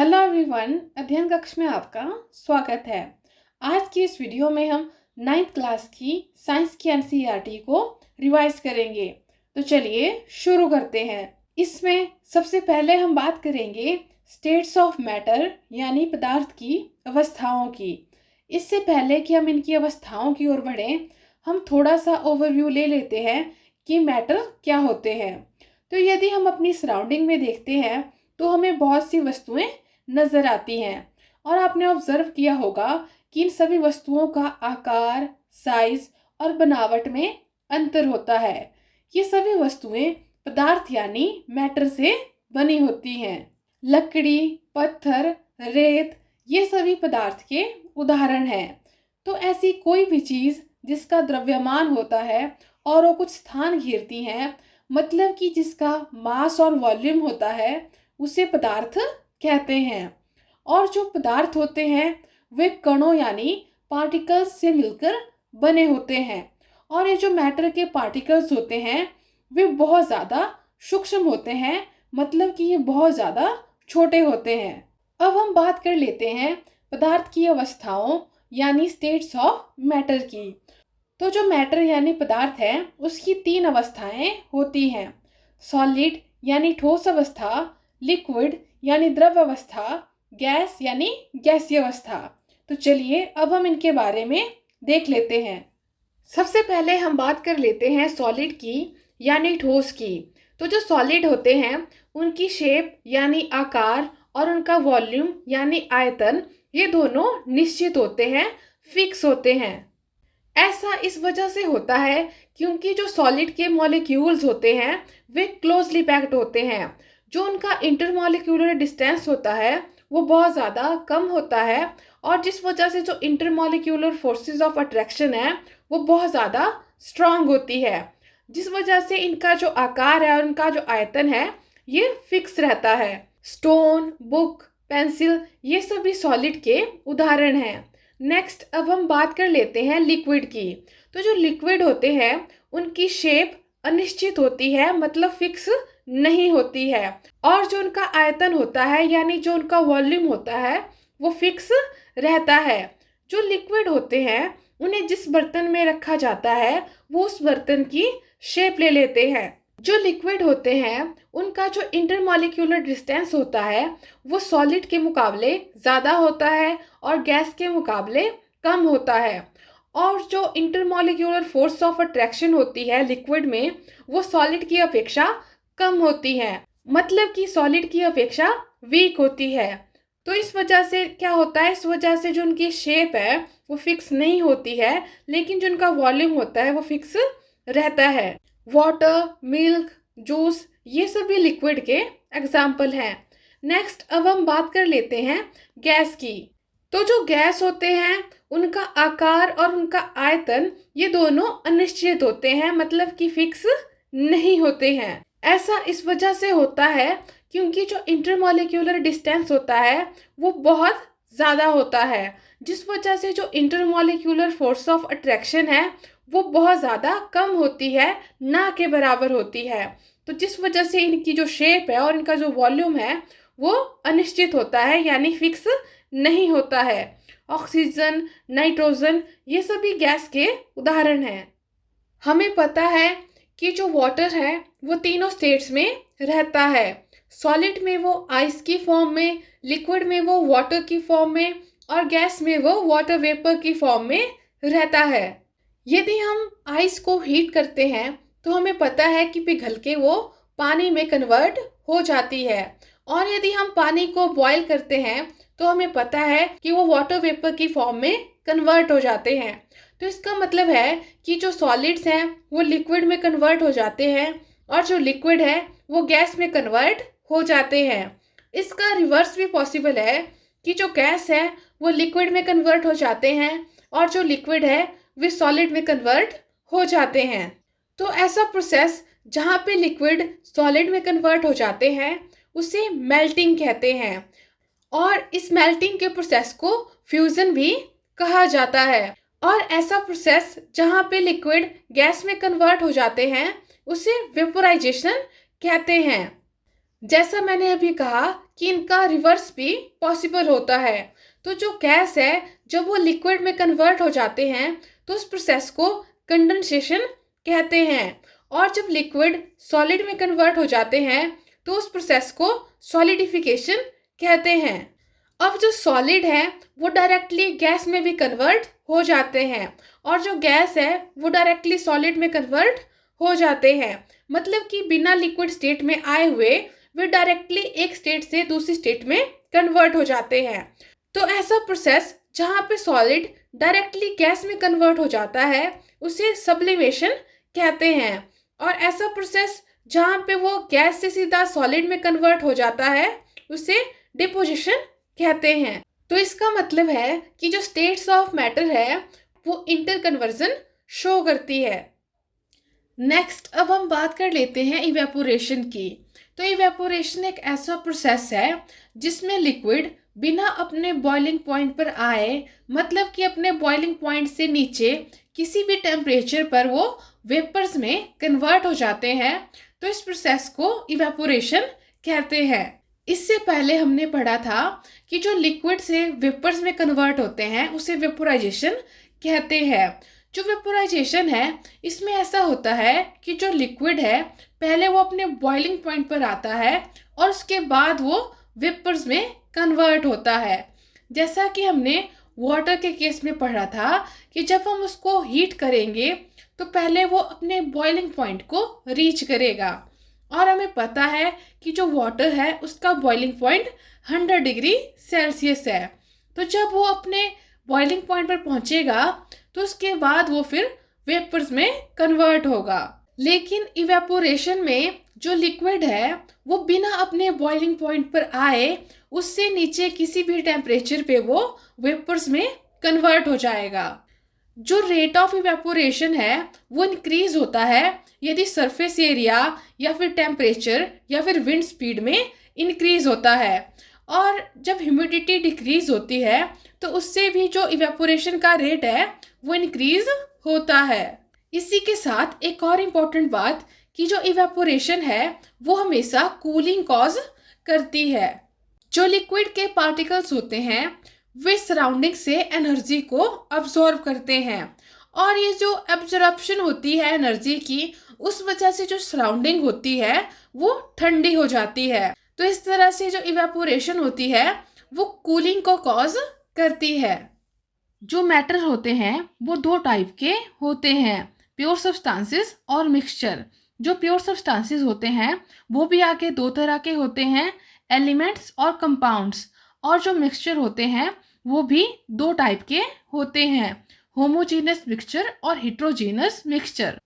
Hello everyone, अध्ययन कक्ष में आपका स्वागत है। आज की इस वीडियो में हम 9th क्लास की साइंस की एनसीईआरटी को रिवाइज करेंगे। तो चलिए शुरू करते हैं। इसमें सबसे पहले हम बात करेंगे स्टेट्स ऑफ मैटर यानी पदार्थ की अवस्थाओं की। इससे पहले कि हम इनकी अवस्थाओं की ओर बढ़ें, हम थोड़ा सा ओवरव्यू ले लेते हैं कि मैटर क्या होते हैं। तो यदि हम अपनी सराउंडिंग में देखते हैं तो हमें बहुत सी वस्तुएं नजर आती हैं और आपने ऑब्जर्व किया होगा कि इन सभी वस्तुओं का आकार, साइज और बनावट में अंतर होता है। ये सभी वस्तुएं पदार्थ यानी मैटर से बनी होती हैं। लकड़ी, पत्थर, रेत ये सभी पदार्थ के उदाहरण हैं। तो ऐसी कोई भी चीज जिसका द्रव्यमान होता है और वो कुछ स्थान घेरती है, मतलब कि जिसका मास और वॉल्यूम होता है, उसे पदार्थ कहते हैं। और जो पदार्थ होते हैं वे कणों यानी पार्टिकल्स से मिलकर बने होते हैं। और ये जो मैटर के पार्टिकल्स होते हैं वे बहुत ज़्यादा सूक्ष्म होते हैं, मतलब कि ये बहुत ज़्यादा छोटे होते हैं। अब हम बात कर लेते हैं पदार्थ की अवस्थाओं यानी स्टेट्स ऑफ मैटर की। तो जो मैटर यानी पदार्थ है उसकी 3 अवस्थाएं होती हैं। सॉलिड यानी ठोस अवस्था, लिक्विड यानी द्रव अवस्था, गैस यानी गैसीय अवस्था। तो चलिए अब हम इनके बारे में देख लेते हैं। सबसे पहले हम बात कर लेते हैं सॉलिड की यानी ठोस की। तो जो सॉलिड होते हैं उनकी शेप यानी आकार और उनका वॉल्यूम यानी आयतन, ये दोनों निश्चित होते हैं, फिक्स होते हैं। ऐसा इस वजह से होता है क्योंकि जो सॉलिड के मॉलिक्यूल्स होते हैं वे क्लोजली पैक्ड होते हैं। जो उनका इंटरमॉलिक्यूलर डिस्टेंस होता है वो बहुत ज़्यादा कम होता है और जिस वजह से जो इंटरमॉलिक्यूलर फोर्सेस ऑफ अट्रैक्शन है वो बहुत ज़्यादा स्ट्रांग होती है, जिस वजह से इनका जो आकार है और इनका जो आयतन है ये फिक्स रहता है। स्टोन, बुक, पेंसिल ये सभी सॉलिड के उदाहरण हैं। नेक्स्ट अब हम बात कर लेते हैं लिक्विड की। तो जो लिक्विड होते हैं उनकी शेप अनिश्चित होती है, मतलब फिक्स नहीं होती है। और जो उनका आयतन होता है यानी जो उनका वॉल्यूम होता है वो फिक्स रहता है। जो लिक्विड होते हैं उन्हें जिस बर्तन में रखा जाता है वो उस बर्तन की शेप ले लेते हैं। जो लिक्विड होते हैं उनका जो इंटरमॉलिक्यूलर डिस्टेंस होता है वो सॉलिड के मुकाबले ज़्यादा होता है और गैस के मुकाबले कम होता है। और जो इंटरमॉलिक्यूलर फोर्स ऑफ अट्रैक्शन होती है लिक्विड में वो सॉलिड की अपेक्षा कम होती है, मतलब कि सॉलिड की अपेक्षा वीक होती है। तो इस वजह से क्या होता है, इस वजह से जो उनकी शेप है वो फिक्स नहीं होती है, लेकिन जो उनका वॉल्यूम होता है वो फिक्स रहता है। वाटर, मिल्क, जूस ये सभी लिक्विड के एग्जाम्पल हैं। नेक्स्ट अब हम बात कर लेते हैं गैस की। तो जो गैस होते हैं उनका आकार और उनका आयतन ये दोनों अनिश्चित होते हैं, मतलब कि फिक्स नहीं होते हैं। ऐसा इस वजह से होता है क्योंकि जो इंटरमॉलिक्यूलर डिस्टेंस होता है वो बहुत ज़्यादा होता है, जिस वजह से जो इंटरमॉलिक्यूलर फोर्स ऑफ अट्रैक्शन है वो बहुत ज़्यादा कम होती है, ना के बराबर होती है। तो जिस वजह से इनकी जो शेप है और इनका जो वॉल्यूम है वो अनिश्चित होता है, यानी फिक्स नहीं होता है। ऑक्सीजन, नाइट्रोजन ये सभी गैस के उदाहरण हैं। हमें पता है कि जो वाटर है वो तीनों स्टेट्स में रहता है। सॉलिड में वो आइस की फॉर्म में, लिक्विड में वो वाटर की फॉर्म में और गैस में वो वाटर वेपर की फॉर्म में रहता है। यदि हम आइस को हीट करते हैं तो हमें पता है कि पिघल के वो पानी में कन्वर्ट हो जाती है, और यदि हम पानी को बॉयल करते हैं तो हमें पता है कि वो वाटर वेपर की फॉर्म में कन्वर्ट हो जाते हैं। तो इसका मतलब है कि जो सॉलिड्स हैं वो लिक्विड में कन्वर्ट हो जाते हैं और जो लिक्विड है वो गैस में कन्वर्ट हो जाते हैं। इसका रिवर्स भी पॉसिबल है कि जो गैस है वो लिक्विड में कन्वर्ट हो जाते हैं और जो लिक्विड है वे सॉलिड में कन्वर्ट हो जाते हैं। तो ऐसा प्रोसेस जहाँ पे लिक्विड सॉलिड में कन्वर्ट हो जाते हैं उसे मेल्टिंग कहते हैं, और इस मेल्टिंग के प्रोसेस को फ्यूजन भी कहा जाता है। और ऐसा प्रोसेस जहाँ पे लिक्विड गैस में कन्वर्ट हो जाते हैं उसे वेपोराइजेशन कहते हैं। जैसा मैंने अभी कहा कि इनका रिवर्स भी पॉसिबल होता है। तो जो गैस है जब वो लिक्विड में कन्वर्ट हो जाते हैं तो उस प्रोसेस को कंडेंसेशन कहते हैं, और जब लिक्विड सॉलिड में कन्वर्ट हो जाते हैं तो उस प्रोसेस को सॉलिडिफिकेशन कहते हैं। अब जो सॉलिड है वो डायरेक्टली गैस में भी कन्वर्ट हो जाते हैं, और जो गैस है वो डायरेक्टली सॉलिड में कन्वर्ट हो जाते हैं। मतलब कि बिना लिक्विड स्टेट में आए हुए वे डायरेक्टली एक स्टेट से दूसरी स्टेट में कन्वर्ट हो जाते हैं। तो ऐसा प्रोसेस जहाँ पे सॉलिड डायरेक्टली गैस में कन्वर्ट हो जाता है उसे सब्लिमेशन कहते हैं, और ऐसा प्रोसेस जहाँ पे वो गैस से सीधा सॉलिड में कन्वर्ट हो जाता है उसे डिपोजिशन कहते हैं। तो इसका मतलब है कि जो स्टेट्स ऑफ मैटर है वो इंटर कन्वर्जन शो करती है। नेक्स्ट अब हम बात कर लेते हैं इवेपोरेशन की। तो इवेपोरेशन एक ऐसा प्रोसेस है जिसमें लिक्विड बिना अपने बॉइलिंग पॉइंट पर आए, मतलब कि अपने बॉइलिंग पॉइंट से नीचे किसी भी टेम्परेचर पर वो वेपर्स में कन्वर्ट हो जाते हैं। तो इस प्रोसेस को इवेपोरेशन कहते हैं। इससे पहले हमने पढ़ा था कि जो लिक्विड से वेपर्स में कन्वर्ट होते हैं उसे वेपोराइजेशन कहते हैं। जो वेपोराइजेशन है इसमें ऐसा होता है कि जो लिक्विड है पहले वो अपने बॉइलिंग पॉइंट पर आता है और उसके बाद वो वेपर्स में कन्वर्ट होता है। जैसा कि हमने वाटर के केस में पढ़ा था कि जब हम उसको हीट करेंगे तो पहले वो अपने बॉइलिंग पॉइंट को रीच करेगा, और हमें पता है कि जो वाटर है उसका बॉइलिंग पॉइंट 100 डिग्री सेल्सियस है। तो जब वो अपने बॉइलिंग पॉइंट पर पहुंचेगा तो उसके बाद वो फिर वेपर्स में कन्वर्ट होगा। लेकिन इवेपोरेशन में जो लिक्विड है वो बिना अपने बॉइलिंग पॉइंट पर आए उससे नीचे किसी भी टेम्परेचर पे वो वेपर्स में कन्वर्ट हो जाएगा। जो रेट ऑफ इवेपोरेशन है वो इंक्रीज होता है यदि सरफेस एरिया या फिर टेम्परेचर या फिर विंड स्पीड में इंक्रीज होता है, और जब ह्यूमिडिटी डिक्रीज होती है तो उससे भी जो इवेपोरेशन का रेट है वो इंक्रीज होता है। इसी के साथ एक और इम्पोर्टेंट बात कि जो इवेपोरेशन है वो हमेशा कूलिंग कॉज करती है। जो लिक्विड के पार्टिकल्स होते हैं वे सराउंडिंग से एनर्जी को अब्जॉर्ब करते हैं, और ये जो एब्जॉर्प्शन होती है एनर्जी की उस वजह से जो सराउंडिंग होती है वो ठंडी हो जाती है। तो इस तरह से जो इवेपोरेशन होती है वो कूलिंग को कॉज करती है। जो मैटर होते हैं वो दो टाइप के होते हैं, प्योर सब्सटेंसेस और मिक्सचर। जो प्योर सब्सटेंसेस होते हैं वो भी आगे दो तरह के होते हैं, एलिमेंट्स और कंपाउंड्स। और जो मिक्सचर होते हैं वो भी दो टाइप के होते हैं, होमोजीनस मिक्सचर और हेट्रोजीनस मिक्सचर।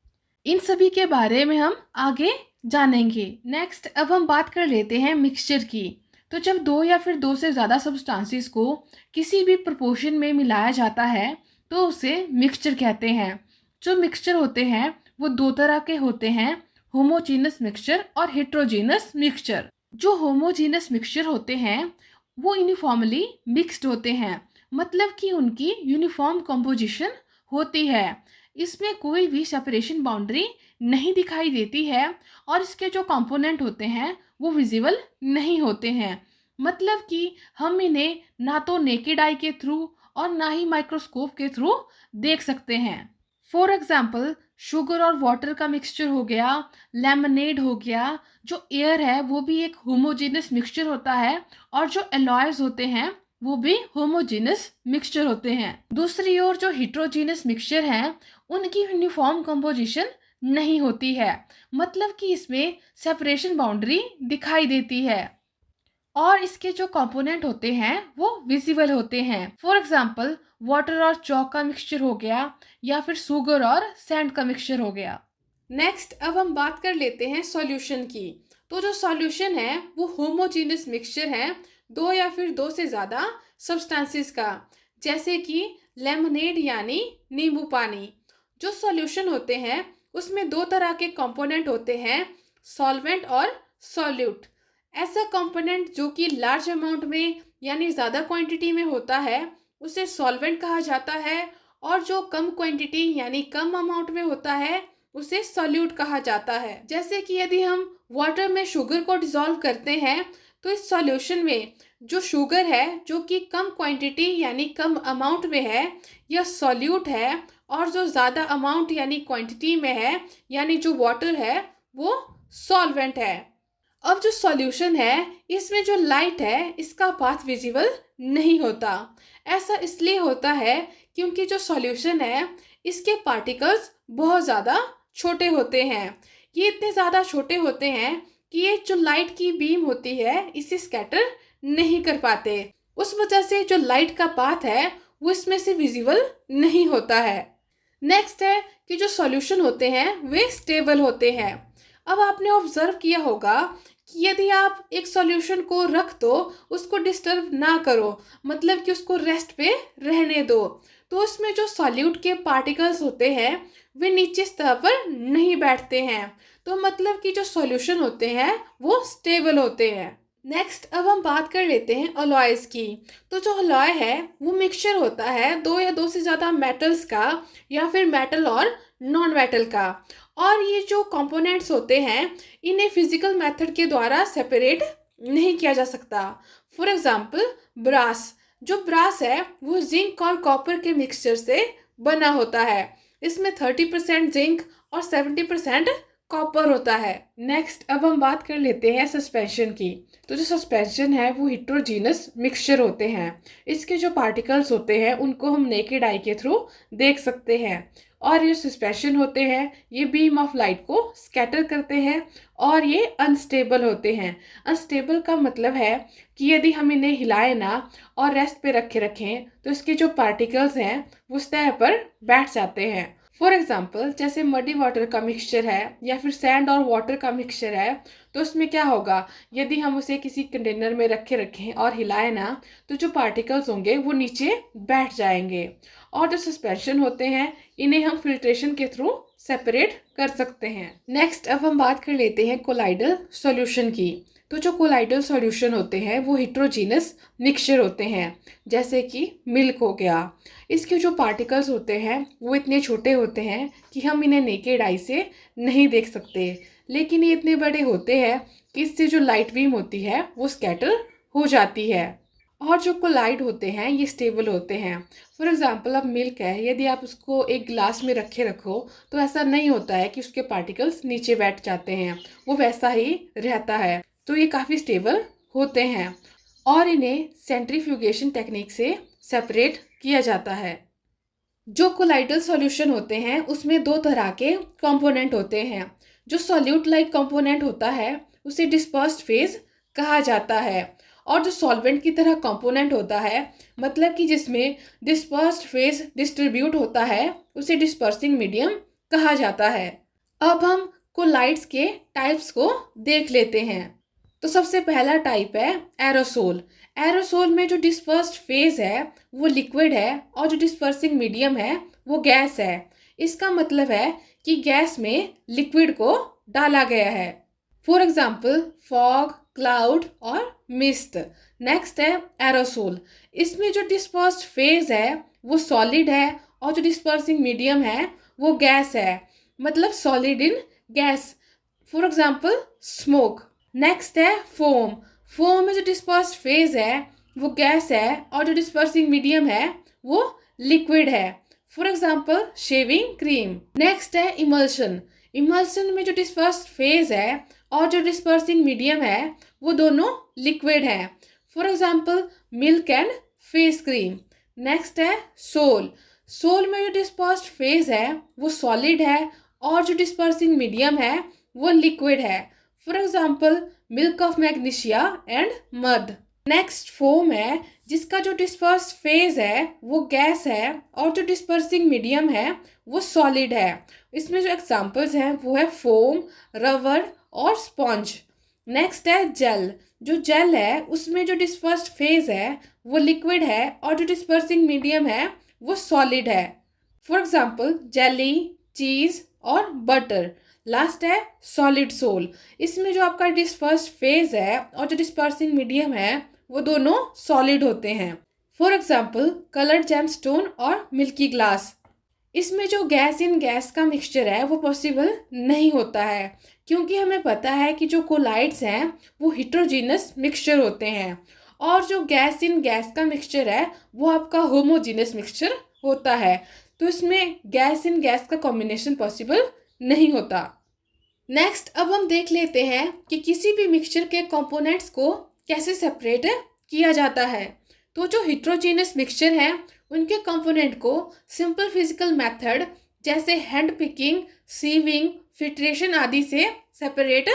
इन सभी के बारे में हम आगे जानेंगे। नेक्स्ट अब हम बात कर लेते हैं मिक्सचर की। तो जब दो या फिर दो से ज़्यादा सब्सटेंसेस को किसी भी प्रोपोर्शन में मिलाया जाता है तो उसे मिक्सचर कहते हैं। जो मिक्सचर होते हैं वो दो तरह के होते हैं, होमोजीनस मिक्सचर और हेट्रोजीनस मिक्सचर। जो होमोजीनस मिक्सचर होते हैं वो यूनिफॉर्मली मिक्स्ड होते हैं, मतलब कि उनकी यूनिफॉर्म कंपोजिशन होती है। इसमें कोई भी सेपरेशन बाउंड्री नहीं दिखाई देती है, और इसके जो कंपोनेंट होते हैं वो विजिबल नहीं होते हैं। मतलब कि हम इन्हें ना तो नेकेड आई के थ्रू और ना ही माइक्रोस्कोप के थ्रू देख सकते हैं। फॉर एग्जाम्पल शुगर और वाटर का मिक्सचर हो गया, लेमनेड हो गया। जो एयर है वो भी एक होमोजेनस मिक्सचर होता है, और जो एलॉयज होते हैं वो भी होमोजेनस मिक्सचर होते हैं। दूसरी ओर जो हेट्रोजीनस मिक्सचर हैं उनकी यूनिफॉर्म कंपोजिशन नहीं होती है, मतलब कि इसमें सेपरेशन बाउंड्री दिखाई देती है, और इसके जो कंपोनेंट होते हैं वो विजिबल होते हैं। फॉर एग्जाम्पल वाटर और चॉक का मिक्सचर हो गया, या फिर शुगर और सैंड का मिक्सचर हो गया। नेक्स्ट अब हम बात कर लेते हैं सॉल्यूशन की। तो जो सॉल्यूशन है वो होमोजीनस मिक्सचर है दो या फिर दो से ज़्यादा सब्सटेंसेस का, जैसे कि लेमनेड यानी नींबू पानी। जो सॉल्यूशन होते हैं उसमें दो तरह के कंपोनेंट होते हैं, सॉल्वेंट और सॉल्यूट। ऐसा कंपोनेंट जो कि लार्ज अमाउंट में यानी ज़्यादा क्वांटिटी में होता है उसे सॉल्वेंट कहा जाता है, और जो कम क्वांटिटी यानी कम अमाउंट में होता है उसे सॉल्यूट कहा जाता है। जैसे कि यदि हम वाटर में शुगर को डिसॉल्व करते हैं तो इस सॉल्यूशन में जो शुगर है जो कि कम क्वांटिटी यानी कम अमाउंट में है यह सॉल्यूट है, और जो ज़्यादा अमाउंट यानी क्वांटिटी में है यानी जो वाटर है वो सॉल्वेंट है। अब जो सॉल्यूशन है इसमें जो लाइट है इसका पाथ विजिबल नहीं होता। ऐसा इसलिए होता है क्योंकि जो सॉल्यूशन है इसके पार्टिकल्स बहुत ज़्यादा छोटे होते हैं। ये इतने ज़्यादा छोटे होते हैं कि ये जो लाइट की बीम होती है इसे स्कैटर नहीं कर पाते। उस वजह से जो लाइट का पाथ है वो इसमें से विजिबल नहीं होता है। नेक्स्ट है कि जो सॉल्यूशन होते हैं वे स्टेबल होते हैं। अब आपने ऑब्जर्व किया होगा कि यदि आप एक सॉल्यूशन को रख दो, उसको डिस्टर्ब ना करो, मतलब कि उसको रेस्ट पे रहने दो, तो उसमें जो सॉल्यूट के पार्टिकल्स होते हैं वे नीचे सतह पर नहीं बैठते हैं। तो मतलब कि जो सॉल्यूशन होते हैं वो स्टेबल होते हैं। नेक्स्ट अब हम बात कर लेते हैं अलॉयज़ की। तो जो अलॉय है वो मिक्सचर होता है दो या दो से ज़्यादा मेटल्स का या फिर मेटल और नॉन मेटल का। और ये जो कंपोनेंट्स होते हैं इन्हें फिजिकल मेथड के द्वारा सेपरेट नहीं किया जा सकता। फॉर एग्जांपल ब्रास, जो ब्रास है वो जिंक और कॉपर के मिक्सचर से बना होता है। इसमें 30% जिंक और 70% कॉपर होता है। नेक्स्ट अब हम बात कर लेते हैं सस्पेंशन की। तो जो सस्पेंशन है वो हिट्रोजीनस मिक्सचर होते हैं। इसके जो पार्टिकल्स होते हैं उनको हम नेकेड आई के थ्रू देख सकते हैं। और ये सस्पेंशन होते हैं ये बीम ऑफ लाइट को स्कैटर करते हैं और ये अनस्टेबल होते हैं। अनस्टेबल का मतलब है कि यदि हम इन्हें हिलाएं ना और रेस्ट पे रखे रखें तो इसके जो पार्टिकल्स हैं वो सतह पर बैठ जाते हैं। फॉर एग्जाम्पल जैसे मडी वाटर का मिक्सचर है या फिर सैंड और वाटर का मिक्सचर है, तो उसमें क्या होगा, यदि हम उसे किसी कंटेनर में रखे रखें और हिलाएं ना तो जो पार्टिकल्स होंगे वो नीचे बैठ जाएंगे। और जो सस्पेंशन होते हैं इन्हें हम फिल्ट्रेशन के थ्रू सेपरेट कर सकते हैं। नेक्स्ट अब हम बात कर लेते हैं कोलाइडल सॉल्यूशन की। तो जो कोलाइडल सॉल्यूशन होते हैं वो हिट्रोजीनस मिक्सचर होते हैं, जैसे कि मिल्क हो गया। इसके जो पार्टिकल्स होते हैं वो इतने छोटे होते हैं कि हम इन्हें नेकेड आई से नहीं देख सकते, लेकिन ये इतने बड़े होते हैं कि इससे जो लाइट बीम होती है वो स्कैटर हो जाती है। और जो कोलाइड होते हैं ये स्टेबल होते हैं। फॉर एग्जांपल अब मिल्क है, यदि आप उसको एक ग्लास में रखे रखो तो ऐसा नहीं होता है कि उसके पार्टिकल्स नीचे बैठ जाते हैं, वो वैसा ही रहता है। तो ये काफ़ी स्टेबल होते हैं और इन्हें सेंट्रीफ्यूगेशन टेक्निक से सेपरेट किया जाता है। जो कोलाइडल सॉल्यूशन होते हैं उसमें दो तरह के कंपोनेंट होते हैं। जो सॉल्यूट लाइक कंपोनेंट होता है उसे डिस्पर्स्ड फेज कहा जाता है, और जो सॉल्वेंट की तरह कंपोनेंट होता है मतलब कि जिसमें डिस्पर्स्ड फेज डिस्ट्रीब्यूट होता है उसे डिस्पर्सिंग मीडियम कहा जाता है। अब हम कोलाइड्स के टाइप्स को देख लेते हैं। तो सबसे पहला टाइप है एरोसोल। एरोसोल में जो डिस्पर्स्ड फेज है वो लिक्विड है और जो डिस्पर्सिंग मीडियम है वो गैस है। इसका मतलब है कि गैस में लिक्विड को डाला गया है। फॉर एग्जाम्पल फॉग, क्लाउड और मिस्ट। नेक्स्ट है एरोसोल। इसमें जो डिस्पर्स्ड फेज है वो सॉलिड है और जो डिस्पर्सिंग मीडियम है वो गैस है, मतलब solid in gas. For example smoke. Next है फोम। फोम में जो डिस्पर्स्ड फेज है वो गैस है और जो डिस्पर्सिंग मीडियम है वो लिक्विड है। For example shaving cream. Next है इमल्शन। इमल्शन में जो डिस्पर्स्ड फेज है और जो डिस्पर्सिंग मीडियम है वो दोनों लिक्विड है। For example milk and face cream. Next है सोल। सोल में जो डिस्पर्स्ड फेज है वो सॉलिड है और जो डिस्पर्सिंग मीडियम है वो लिक्विड है। For example milk of magnesia and mud. Next foam है, जिसका जो डिस्पर्स्ड फेज है वो गैस है और जो डिस्पर्सिंग मीडियम है वो सॉलिड है। इसमें जो एग्जांपल्स हैं वो है फोम, रबर और स्पॉन्ज। नेक्स्ट है जेल। जो जेल है उसमें जो डिस्पर्स्ड फेज है वो लिक्विड है और जो डिस्पर्सिंग मीडियम है वो सॉलिड है। फॉर एग्जाम्पल जेली, चीज़ और बटर। लास्ट है सॉलिड सोल। इसमें जो आपका डिस्पर्स्ड फेज है और जो डिस्पर्सिंग मीडियम है वो दोनों सॉलिड होते हैं। फॉर एग्जाम्पल कलर्ड जेमस्टोन और मिल्की ग्लास। इसमें जो गैस इन गैस का मिक्सचर है वो पॉसिबल नहीं होता है, क्योंकि हमें पता है कि जो कोलाइड्स हैं वो हिट्रोजीनस मिक्सचर होते हैं और जो गैस इन गैस का मिक्सचर है वो आपका होमोजीनस मिक्सचर होता है। तो इसमें गैस इन गैस का कॉम्बिनेशन पॉसिबल नहीं होता। नेक्स्ट अब हम देख लेते हैं कि किसी भी मिक्सचर के कंपोनेंट्स को कैसे सेपरेट किया जाता है। तो जो हिट्रोजीनस मिक्सचर हैं उनके कंपोनेंट को सिंपल फिजिकल मेथड जैसे हैंड पिकिंग, सीविंग, फिल्ट्रेशन आदि से सेपरेट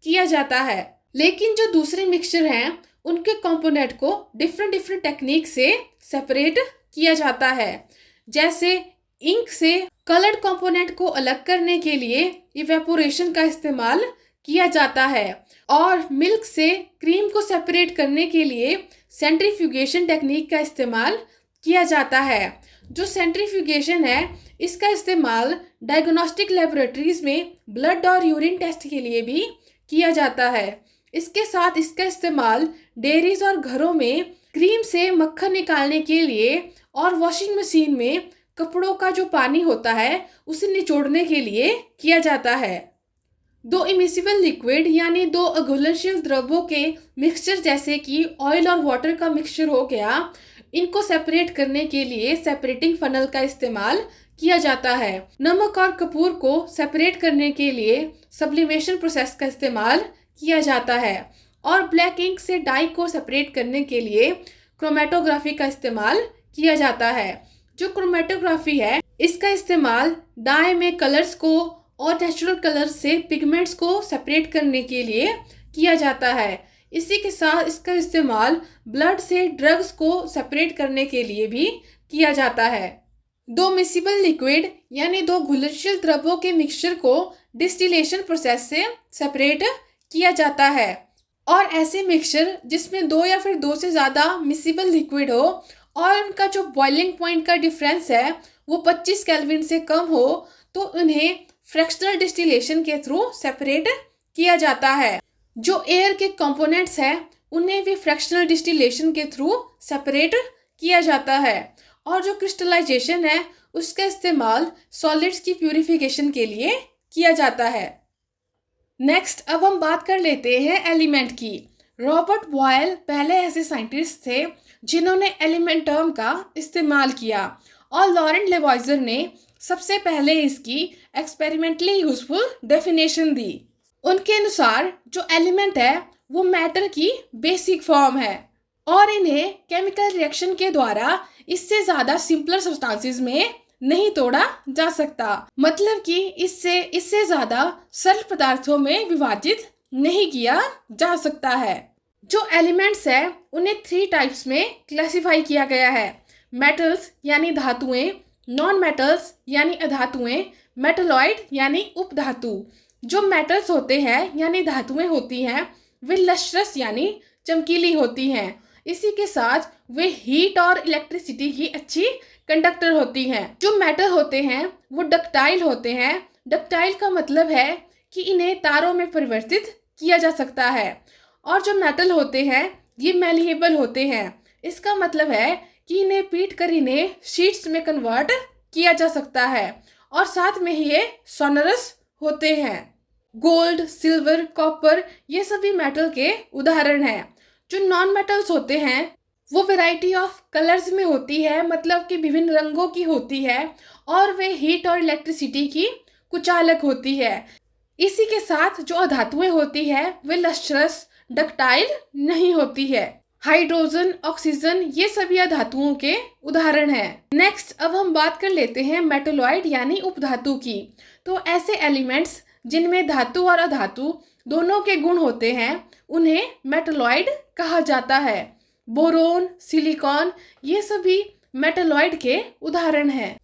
किया जाता है। लेकिन जो दूसरे मिक्सचर हैं उनके कंपोनेंट को डिफरेंट डिफरेंट टेक्निक से सेपरेट किया जाता है। जैसे इंक से कलर्ड कंपोनेंट को अलग करने के लिए इवेपोरेशन का इस्तेमाल किया जाता है और मिल्क से क्रीम को सेपरेट करने के लिए सेंट्रीफ्यूगेशन टेक्निक का इस्तेमाल किया जाता है। जो सेंट्रीफ्यूगेशन है इसका इस्तेमाल डायग्नोस्टिक लेबोरेटरीज में ब्लड और यूरिन टेस्ट के लिए भी किया जाता है। इसके साथ इसका इस्तेमाल डेयरीज और घरों में क्रीम से मक्खन निकालने के लिए और वॉशिंग मशीन में कपड़ों का जो पानी होता है उसे निचोड़ने के लिए किया जाता है। दो इमिसिबल लिक्विड यानी दो अघुलनशील द्रव्यों के मिक्सचर जैसे कि ऑयल और वाटर का मिक्सचर हो गया, इनको सेपरेट करने के लिए सेपरेटिंग फनल का इस्तेमाल किया जाता है। नमक और कपूर को सेपरेट करने के लिए सब्लिमेशन प्रोसेस का इस्तेमाल किया जाता है और ब्लैक इंक से डाई को सेपरेट करने के लिए क्रोमेटोग्राफी का इस्तेमाल किया जाता है। जो क्रोमेटोग्राफी है इसका इस्तेमाल डाई में कलर्स को और नेचुरल कलर्स से पिगमेंट्स को सेपरेट करने के लिए किया जाता है। इसी के साथ इसका इस्तेमाल ब्लड से ड्रग्स को सेपरेट करने के लिए भी किया जाता है। दो मिसिबल लिक्विड यानी दो घुलनशील द्रव्यों के मिक्सचर को डिस्टिलेशन प्रोसेस से सेपरेट किया जाता है और ऐसे मिक्सचर जिसमें दो या फिर दो से ज़्यादा मिसिबल लिक्विड हो और उनका जो बॉइलिंग पॉइंट का डिफरेंस है वो 25 केल्विन से कम हो तो उन्हें फ्रैक्शनल डिस्टिलेशन के थ्रू सेपरेट किया जाता है। जो एयर के कंपोनेंट्स हैं उन्हें भी फ्रैक्शनल डिस्टिलेशन के थ्रू सेपरेट किया जाता है और जो क्रिस्टलाइजेशन है उसका इस्तेमाल सॉलिड्स की प्यूरिफिकेशन के लिए किया जाता है। नेक्स्ट अब हम बात कर लेते हैं एलिमेंट की। रॉबर्ट बॉयल पहले ऐसे साइंटिस्ट थे जिन्होंने एलिमेंट टर्म का इस्तेमाल किया और लॉरेंट लेवॉइजर ने सबसे पहले इसकी एक्सपेरिमेंटली यूजफुल डेफिनेशन दी। उनके अनुसार जो एलिमेंट है वो मैटर की बेसिक फॉर्म है और इन्हें केमिकल रिएक्शन के द्वारा इससे ज़्यादा सिंपलर सब्सटेंसेस में नहीं तोड़ा जा सकता। मतलब कि इससे ज़्यादा सरल पदार्थों में विभाजित नहीं किया जा सकता है। जो एलिमेंट्स है उन्हें 3 टाइप्स में क्लासिफाई किया गया है। मेटल्स यानी धातुएं, नॉन मेटल्स यानी अधातुएं, मेटलॉइड यानी उपधातु। जो मेटल्स होते हैं यानी धातुएं होती हैं वे लस्ट्रस यानी चमकीली होती हैं। इसी के साथ वे हीट और इलेक्ट्रिसिटी की अच्छी कंडक्टर होती हैं। जो मेटल होते हैं वो डक्टाइल होते हैं। डक्टाइल का मतलब है कि इन्हें तारों में परिवर्तित किया जा सकता है और जो मेटल होते हैं ये मैलिएबल होते हैं। इसका मतलब है कि इन्हें पीट कर इन्हें शीट्स में कन्वर्ट किया जा सकता है और साथ में ही ये सोनरस होते हैं। गोल्ड, सिल्वर, कॉपर ये सभी मेटल के उदाहरण हैं। जो नॉन मेटल्स होते हैं वो वैरायटी ऑफ कलर्स में होती है, मतलब कि विभिन्न रंगों की होती है और वे हीट और इलेक्ट्रिसिटी की कुचालक होती है। इसी के साथ जो अधातुएं होती है वे लस्ट्रस, डक्टाइल नहीं होती है। हाइड्रोजन, ऑक्सीजन ये सभी अधातुओं के उदाहरण हैं। नेक्स्ट अब हम बात कर लेते हैं मेटलॉइड यानी उपधातु की। तो ऐसे एलिमेंट्स जिनमें धातु और अधातु दोनों के गुण होते हैं उन्हें मेटलॉइड कहा जाता है। बोरोन, सिलिकॉन ये सभी मेटलॉइड के उदाहरण हैं।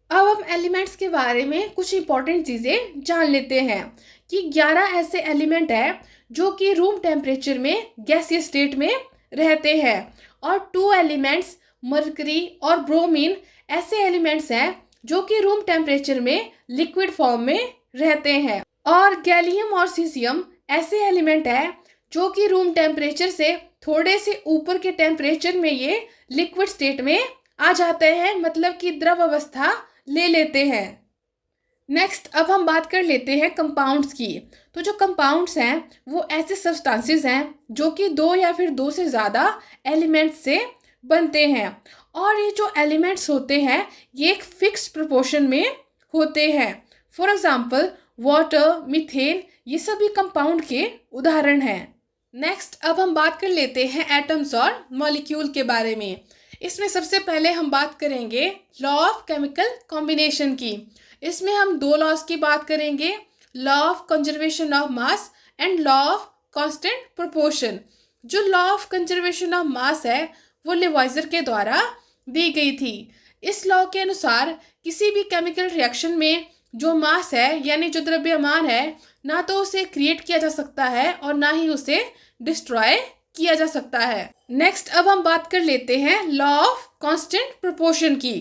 अब हम एलिमेंट्स के बारे में कुछ इंपॉर्टेंट चीज़ें जान लेते हैं कि 11 ऐसे एलिमेंट हैं जो कि रूम टेम्परेचर में गैसीय स्टेट में रहते हैं और 2 एलिमेंट्स मरकरी और ब्रोमीन ऐसे एलिमेंट्स हैं जो कि रूम टेम्परेचर में लिक्विड फॉर्म में रहते हैं और गैलियम और सीसियम ऐसे एलिमेंट हैं जो कि रूम टेम्परेचर से थोड़े से ऊपर के टेम्परेचर में ये लिक्विड स्टेट में आ जाते हैं, मतलब कि द्रव अवस्था ले लेते हैं। नेक्स्ट अब हम बात कर लेते हैं कंपाउंड्स की। तो जो कंपाउंड्स हैं वो ऐसे सब्सटेंसेस हैं जो कि दो या फिर दो से ज़्यादा एलिमेंट्स से बनते हैं, और ये जो एलिमेंट्स होते हैं ये एक फिक्स्ड प्रोपोर्शन में होते हैं। फॉर एग्जांपल वाटर, मीथेन, ये सभी कंपाउंड के उदाहरण हैं। नेक्स्ट अब हम बात कर लेते हैं एटम्स और मॉलिक्यूल के बारे में। इसमें सबसे पहले हम बात करेंगे लॉ ऑफ केमिकल कॉम्बिनेशन की। इसमें हम दो लॉज की बात करेंगे, law of conservation of mass and law of constant proportion. जो law of conservation of mass है वो लेवाइजर के द्वारा दी गई थी। इस लॉ के अनुसार किसी भी केमिकल रिएक्शन में जो मास है यानी जो द्रव्यमान है, ना तो उसे क्रिएट किया जा सकता है और ना ही उसे डिस्ट्रॉय किया जा सकता है। नेक्स्ट अब हम बात कर लेते हैं लॉ ऑफ कांस्टेंट प्रोपोर्शन की।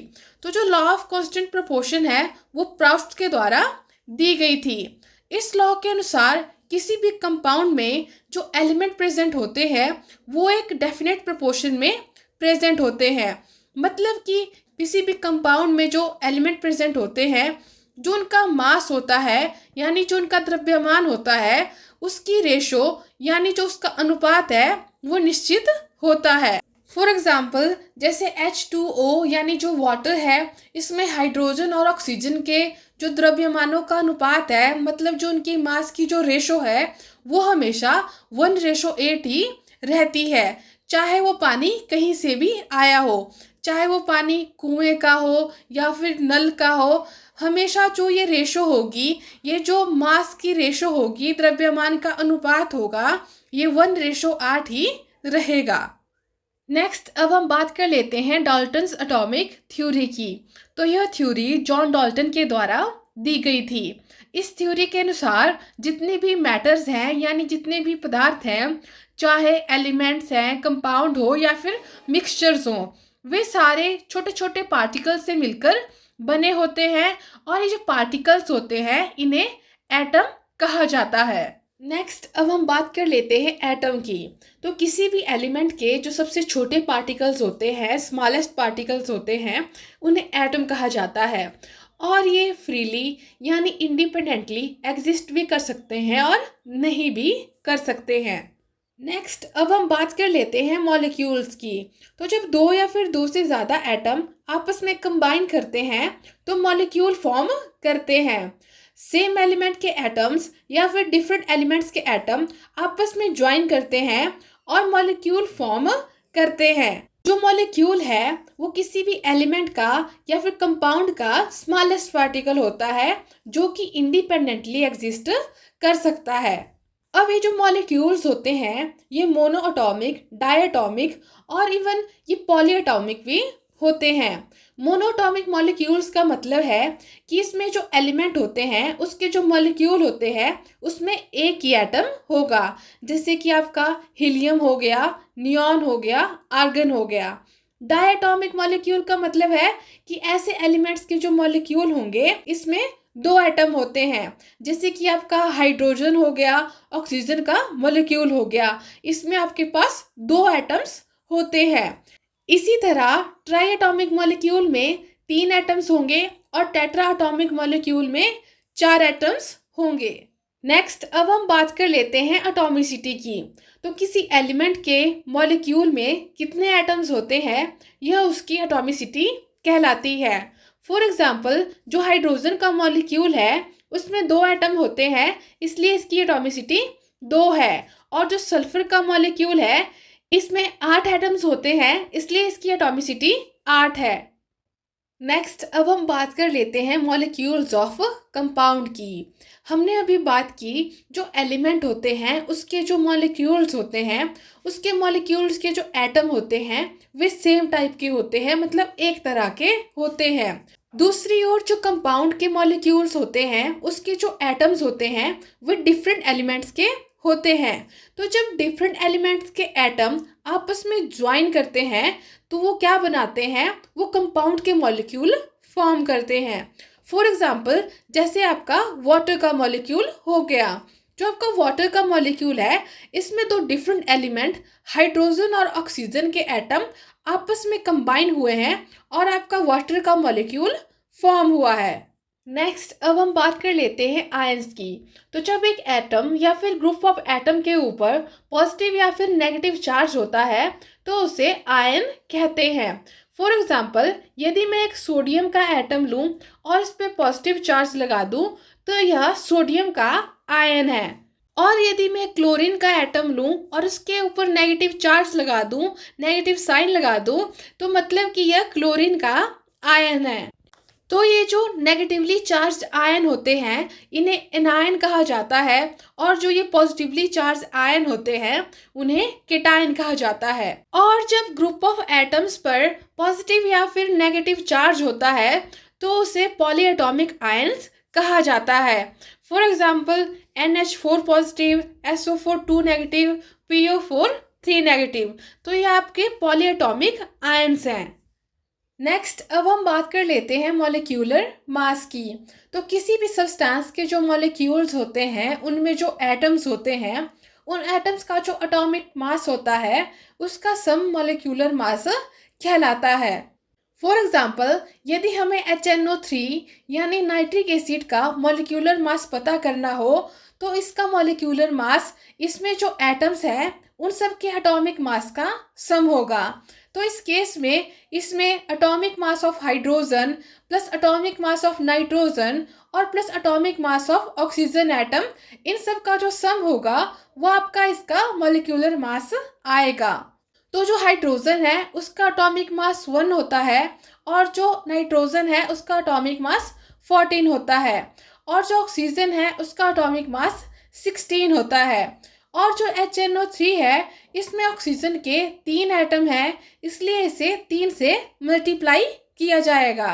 तो जो लॉ ऑफ कांस्टेंट प्रोपोर्शन है वो प्राउस्ट के द्वारा दी गई थी। इस लॉ के अनुसार किसी भी कंपाउंड में जो एलिमेंट प्रेजेंट होते हैं वो एक डेफिनेट प्रोपोर्शन में प्रेजेंट होते हैं। मतलब कि किसी भी कंपाउंड में जो एलिमेंट प्रेजेंट होते हैं, जो उनका मास होता है यानी जो उनका द्रव्यमान होता है, उसकी रेशो यानी जो उसका अनुपात है वो निश्चित होता है। फॉर एग्जाम्पल जैसे H2O यानी जो वाटर है, इसमें हाइड्रोजन और ऑक्सीजन के जो द्रव्यमानों का अनुपात है, मतलब जो उनकी मास की जो रेशो है वो हमेशा 1:8 ही रहती है। चाहे वो पानी कहीं से भी आया हो, चाहे वो पानी कुएं का हो या फिर नल का हो, हमेशा जो ये रेशो होगी, ये जो मास की रेशो होगी, द्रव्यमान का अनुपात होगा, ये 1:8 ही रहेगा। नेक्स्ट अब हम बात कर लेते हैं डाल्टन्स एटॉमिक थ्योरी की। तो यह थ्योरी जॉन डाल्टन के द्वारा दी गई थी। इस थ्योरी के अनुसार जितने भी मैटर्स हैं यानी जितने भी पदार्थ हैं, चाहे एलिमेंट्स हैं, कंपाउंड हो या फिर मिक्सचर्स हों, वे सारे छोटे छोटे पार्टिकल्स से मिलकर बने होते हैं, और ये जो पार्टिकल्स होते हैं इन्हें एटम कहा जाता है। नेक्स्ट अब हम बात कर लेते हैं एटम की। तो किसी भी एलिमेंट के जो सबसे छोटे पार्टिकल्स होते हैं, स्मॉलेस्ट पार्टिकल्स होते हैं, उन्हें एटम कहा जाता है, और ये फ्रीली यानी इंडिपेंडेंटली एग्जिस्ट भी कर सकते हैं और नहीं भी कर सकते हैं। नेक्स्ट अब हम बात कर लेते हैं मॉलिक्यूल्स की। तो जब दो या फिर दो से ज़्यादा एटम आपस में कंबाइन करते हैं तो मॉलिक्यूल फॉर्म करते हैं। सेम एलिमेंट के एटम्स या फिर डिफरेंट एलिमेंट्स के एटम आपस में ज्वाइन करते हैं और मॉलिक्यूल फॉर्म करते हैं। जो मॉलिक्यूल है वो किसी भी एलिमेंट का या फिर कंपाउंड का स्मॉलेस्ट पार्टिकल होता है जो कि इंडिपेंडेंटली एग्जिस्ट कर सकता है। अब ये जो मॉलिक्यूल्स होते हैं ये मोनो एटॉमिक, डायटॉमिक और इवन ये पॉलीएटॉमिक भी होते हैं। मोनोटॉमिक मॉलिक्यूल्स का मतलब है कि इसमें जो एलिमेंट होते हैं उसके जो मॉलिक्यूल होते हैं उसमें एक ही एटम होगा, जैसे कि आपका हीलियम हो गया, नियॉन हो गया, आर्गन हो गया। डायटॉमिक मॉलिक्यूल का मतलब है कि ऐसे एलिमेंट्स के जो मॉलिक्यूल होंगे इसमें दो एटम होते हैं, जैसे कि आपका हाइड्रोजन हो गया, ऑक्सीजन का मॉलिक्यूल हो गया, इसमें आपके पास दो एटम्स होते हैं। इसी तरह ट्राई एटॉमिक मॉलिक्यूल में 3 एटम्स होंगे और टेट्रा एटॉमिक मॉलिक्यूल में 4 एटम्स होंगे। नेक्स्ट अब हम बात कर लेते हैं एटॉमिसिटी की। तो किसी एलिमेंट के मॉलिक्यूल में कितने एटम्स होते हैं यह उसकी एटॉमिसिटी कहलाती है। फॉर एग्जाम्पल जो हाइड्रोजन का मॉलिक्यूल है उसमें 2 एटम होते हैं, इसलिए इसकी एटॉमिसिटी 2 है। और जो सल्फर का मॉलिक्यूल है इसमें 8 एटम्स होते हैं, इसलिए इसकी एटॉमिसिटी 8 है। नेक्स्ट अब हम बात कर लेते हैं मॉलिक्यूल्स ऑफ कंपाउंड की। हमने अभी बात की जो एलिमेंट होते हैं उसके जो मॉलिक्यूल्स होते हैं, उसके मॉलिक्यूल्स के जो एटम होते हैं वे सेम टाइप के होते हैं, मतलब एक तरह के होते हैं। दूसरी ओर जो कंपाउंड के मॉलिक्यूल्स होते हैं उसके जो एटम्स होते हैं वे डिफरेंट एलिमेंट्स के होते हैं। तो जब डिफरेंट एलिमेंट्स के एटम आपस में ज्वाइन करते हैं तो वो क्या बनाते हैं, वो कंपाउंड के मॉलिक्यूल फॉर्म करते हैं। फॉर एग्जाम्पल जैसे आपका वाटर का मॉलिक्यूल हो गया। जो आपका वाटर का मॉलिक्यूल है इसमें 2 डिफरेंट एलिमेंट हाइड्रोजन और ऑक्सीजन के एटम आपस में कंबाइन हुए हैं और आपका वाटर का मॉलिक्यूल फॉर्म हुआ है। नेक्स्ट अब हम बात कर लेते हैं आयंस की। तो जब एक एटम या फिर ग्रुप ऑफ एटम के ऊपर पॉजिटिव या फिर नेगेटिव चार्ज होता है तो उसे आयन कहते हैं। फॉर एग्जांपल, यदि मैं एक सोडियम का एटम लूं और इस पे पॉजिटिव चार्ज लगा दूं तो यह सोडियम का आयन है। और यदि मैं क्लोरीन का एटम लूं और उसके ऊपर नेगेटिव चार्ज लगा दूं, नेगेटिव साइन लगा दूं, तो मतलब कि यह क्लोरीन का आयन है। तो ये जो नेगेटिवली चार्ज्ड आयन होते हैं इन्हें एनायन कहा जाता है, और जो ये पॉजिटिवली चार्ज आयन होते हैं उन्हें केटायन कहा जाता है। और जब ग्रुप ऑफ एटम्स पर पॉजिटिव या फिर नेगेटिव चार्ज होता है तो उसे पॉलीएटॉमिक आयंस कहा जाता है। For example, NH4 positive, SO4 2 negative, PO4 3 negative. तो ये आपके पॉलीएटॉमिक आयंस हैं। नेक्स्ट अब हम बात कर लेते हैं मॉलिक्यूलर मास की। तो किसी भी सब्सटेंस के जो मॉलिक्यूल्स होते हैं उनमें जो एटम्स होते हैं उन एटम्स का जो एटॉमिक मास होता है उसका सम मॉलिक्यूलर मास कहलाता है। फॉर एग्जाम्पल, यदि हमें HNO3 यानी नाइट्रिक एसिड का मॉलिक्यूलर मास पता करना हो तो इसका मॉलिक्यूलर मास इसमें जो एटम्स हैं उन सब के एटॉमिक मास का सम होगा। तो इस केस में इसमें atomic mass of hydrogen plus atomic mass of nitrogen और plus atomic mass of oxygen atom, इन सब का जो सम होगा वो आपका इसका मॉलिक्यूलर मास आएगा। तो जो हाइड्रोजन है उसका एटॉमिक मास 1 होता है और जो नाइट्रोजन है उसका एटॉमिक मास 14 होता है और जो ऑक्सीजन है उसका एटॉमिक मास 16 होता है। और जो HNO3 है इसमें ऑक्सीजन के 3 एटम हैं, इसलिए इसे 3 से मल्टीप्लाई किया जाएगा।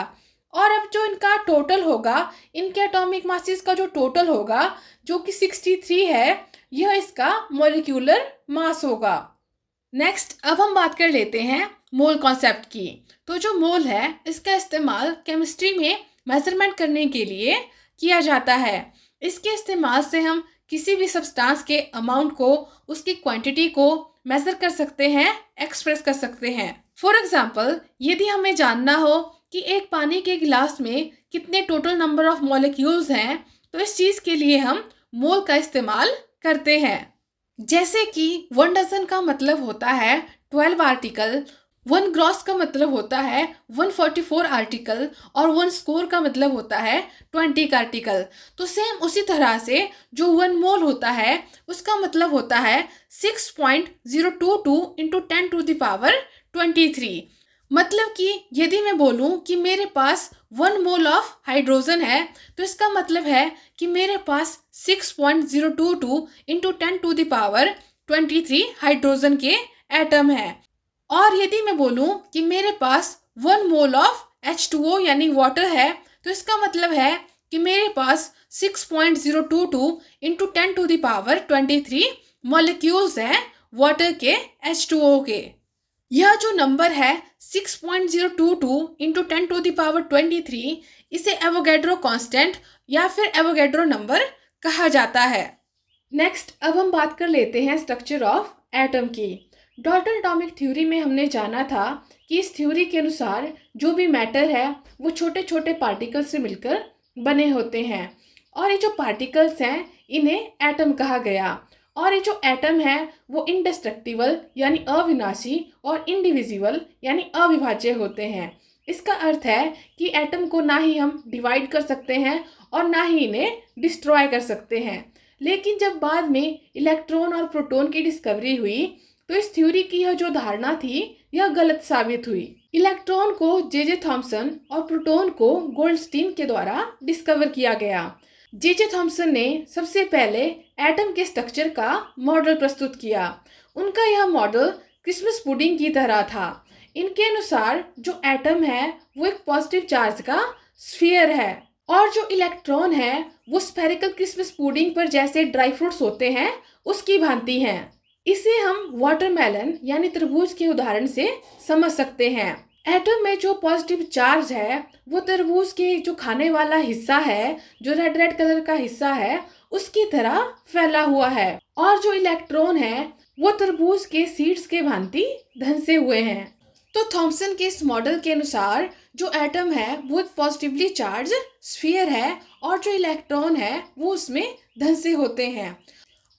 और अब जो इनका टोटल होगा, इनके एटॉमिक मासेस का जो टोटल होगा जो कि 63 है, यह इसका मॉलिक्यूलर मास होगा। नेक्स्ट अब हम बात कर लेते हैं मोल कॉन्सेप्ट की। तो जो मोल है इसका इस्तेमाल केमिस्ट्री में मेजरमेंट करने के लिए किया जाता है। इसके इस्तेमाल से हम किसी भी सब्सटेंस के अमाउंट को, उसकी क्वांटिटी को मेजर कर सकते हैं, एक्सप्रेस कर सकते हैं। फॉर एग्जांपल, यदि हमें जानना हो कि एक पानी के गिलास में कितने टोटल नंबर ऑफ मॉलिक्यूल्स हैं तो इस चीज़ के लिए हम मोल का इस्तेमाल करते हैं। जैसे कि 1 डजन का मतलब होता है 12 आर्टिकल, 1 ग्रॉस का मतलब होता है 144 आर्टिकल और 1 स्कोर का मतलब होता है 20 आर्टिकल। तो सेम उसी तरह से जो 1 मोल होता है उसका मतलब होता है 6.022 इंटू 10 टू द पावर 23। मतलब कि यदि मैं बोलूं कि मेरे पास 1 मोल ऑफ हाइड्रोजन है तो इसका मतलब है कि मेरे पास 6.022 into 10 to the power 23 hydrogen के एटम है। और यदि मैं बोलूं कि मेरे पास 1 मोल ऑफ H2O यानी वाटर है तो इसका मतलब है कि मेरे पास 6.022 into 10 to the power 23 molecules हैं वाटर के, H2O के। यह जो नंबर है 6.022 इंटू 10 टू द पावर 23, इसे एवोगैड्रो कांस्टेंट या फिर एवोगैड्रो नंबर कहा जाता है। नेक्स्ट अब हम बात कर लेते हैं स्ट्रक्चर ऑफ एटम की। डाल्टन एटॉमिक थ्योरी में हमने जाना था कि इस थ्योरी के अनुसार जो भी मैटर है वो छोटे छोटे पार्टिकल से मिलकर बने होते हैं और ये जो पार्टिकल्स हैं इन्हें एटम कहा गया। और ये जो एटम है वो इंडेस्ट्रक्टिबल यानी अविनाशी और इंडिविजिबल यानी अविभाज्य होते हैं। इसका अर्थ है कि एटम को ना ही हम डिवाइड कर सकते हैं और ना ही इन्हें डिस्ट्रॉय कर सकते हैं। लेकिन जब बाद में इलेक्ट्रॉन और प्रोटॉन की डिस्कवरी हुई तो इस थ्योरी की यह जो धारणा थी यह गलत साबित हुई। इलेक्ट्रॉन को जे थॉमसन और प्रोटॉन को गोल्डस्टीन के द्वारा डिस्कवर किया गया। जे थॉमसन ने सबसे पहले एटम के स्ट्रक्चर का मॉडल प्रस्तुत किया। उनका यह मॉडल क्रिसमस पुडिंग की तरह था। इनके अनुसार जो एटम है वो एक पॉजिटिव चार्ज का स्फीयर है और जो इलेक्ट्रॉन है वो स्फेरिकल क्रिसमस पुडिंग पर जैसे ड्राई फ्रूट्स होते हैं उसकी भांति हैं। इसे हम वाटरमेलन यानी तरबूज के उदाहरण से समझ सकते हैं। एटम में जो पॉजिटिव चार्ज है वो तरबूज के जो खाने वाला हिस्सा है, जो रेड रेड कलर का हिस्सा है, उसकी तरह फैला हुआ है और जो इलेक्ट्रॉन है वो तरबूज के सीड्स के भांति धंसे हुए हैं। तो थॉमसन के इस मॉडल के अनुसार जो एटम है वो एक पॉजिटिवली चार्ज स्फीयर है और जो इलेक्ट्रॉन है वो उसमें धन से होते हैं।